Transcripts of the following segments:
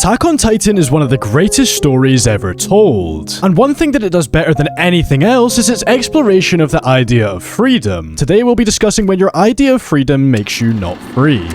Attack on Titan is one of the greatest stories ever told, and one thing that it does better than anything else is its exploration of the idea of freedom. Today we'll be discussing when your idea of freedom makes you not free.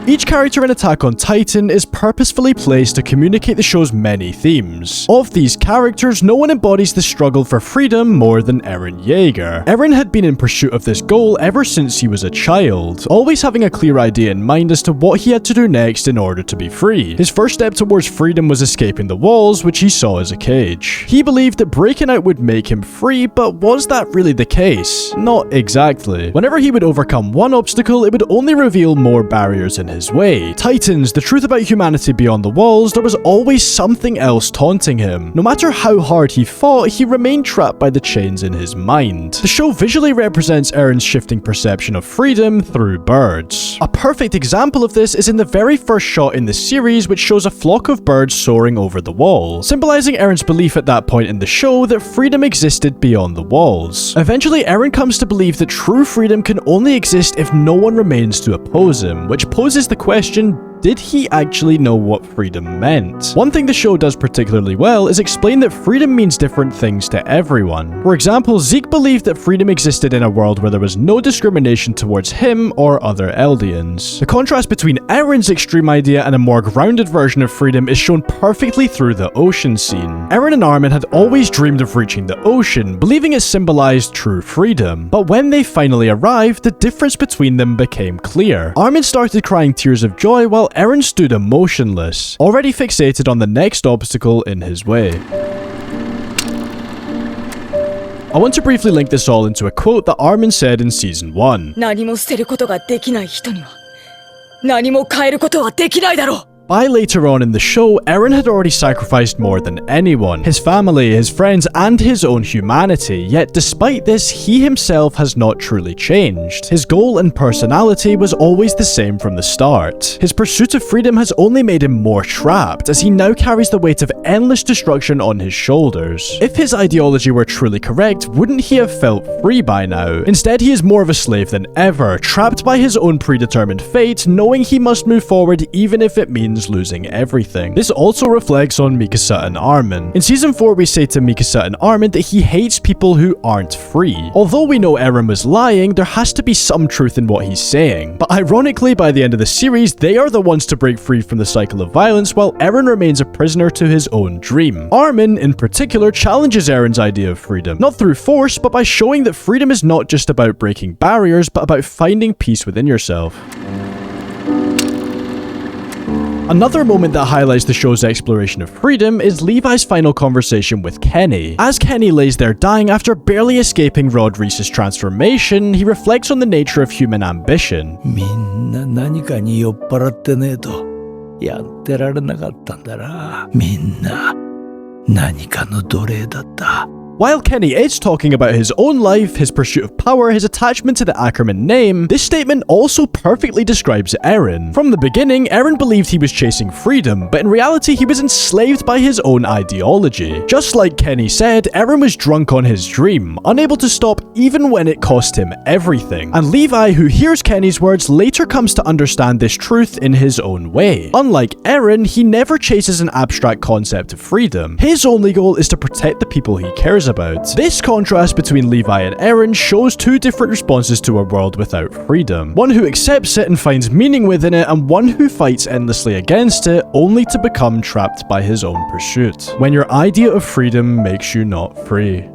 Each character in Attack on Titan is purposefully placed to communicate the show's many themes. Of these characters, no one embodies the struggle for freedom more than Eren Yeager. Eren had been in pursuit of this goal ever since he was a child, always having a clear idea in mind as to what he had to do next in order to be free. His first step towards freedom was escaping the walls, which he saw as a cage. He believed that breaking out would make him free, but was that really the case? Not exactly. Whenever he would overcome one obstacle, it would only reveal more barriers in his way. Titans, the truth about humanity beyond the walls, there was always something else taunting him. No matter how hard he fought, he remained trapped by the chains in his mind. The show visually represents Eren's shifting perception of freedom through birds. A perfect example of this is in the very first shot in the series, which shows a flock of birds soaring over the wall, symbolizing Eren's belief at that point in the show that freedom existed beyond the walls. Eventually, Eren comes to believe that true freedom can only exist if no one remains to oppose him, which poses the question, did he actually know what freedom meant? One thing the show does particularly well is explain that freedom means different things to everyone. For example, Zeke believed that freedom existed in a world where there was no discrimination towards him or other Eldians. The contrast between Eren's extreme idea and a more grounded version of freedom is shown perfectly through the ocean scene. Eren and Armin had always dreamed of reaching the ocean, believing it symbolized true freedom. But when they finally arrived, the difference between them became clear. Armin started crying tears of joy while Eren stood emotionless, already fixated on the next obstacle in his way. I want to briefly link this all into a quote that Armin said in Season 1. By later on in the show, Eren had already sacrificed more than anyone, his family, his friends, and his own humanity, yet despite this, he himself has not truly changed. His goal and personality was always the same from the start. His pursuit of freedom has only made him more trapped, as he now carries the weight of endless destruction on his shoulders. If his ideology were truly correct, wouldn't he have felt free by now? Instead, he is more of a slave than ever, trapped by his own predetermined fate, knowing he must move forward even if it means losing everything. This also reflects on Mikasa and Armin. In Season 4, we say to Mikasa and Armin that he hates people who aren't free. Although we know Eren was lying, there has to be some truth in what he's saying. But ironically, by the end of the series, they are the ones to break free from the cycle of violence, while Eren remains a prisoner to his own dream. Armin, in particular, challenges Eren's idea of freedom, not through force, but by showing that freedom is not just about breaking barriers, but about finding peace within yourself. Another moment that highlights the show's exploration of freedom is Levi's final conversation with Kenny. As Kenny lays there dying after barely escaping Rod Reese's transformation, he reflects on the nature of human ambition. While Kenny is talking about his own life, his pursuit of power, his attachment to the Ackerman name, this statement also perfectly describes Eren. From the beginning, Eren believed he was chasing freedom, but in reality he was enslaved by his own ideology. Just like Kenny said, Eren was drunk on his dream, unable to stop even when it cost him everything. And Levi, who hears Kenny's words, later comes to understand this truth in his own way. Unlike Eren, he never chases an abstract concept of freedom. His only goal is to protect the people he cares about. This contrast between Levi and Eren shows two different responses to a world without freedom. One who accepts it and finds meaning within it, and one who fights endlessly against it, only to become trapped by his own pursuit. When your idea of freedom makes you not free.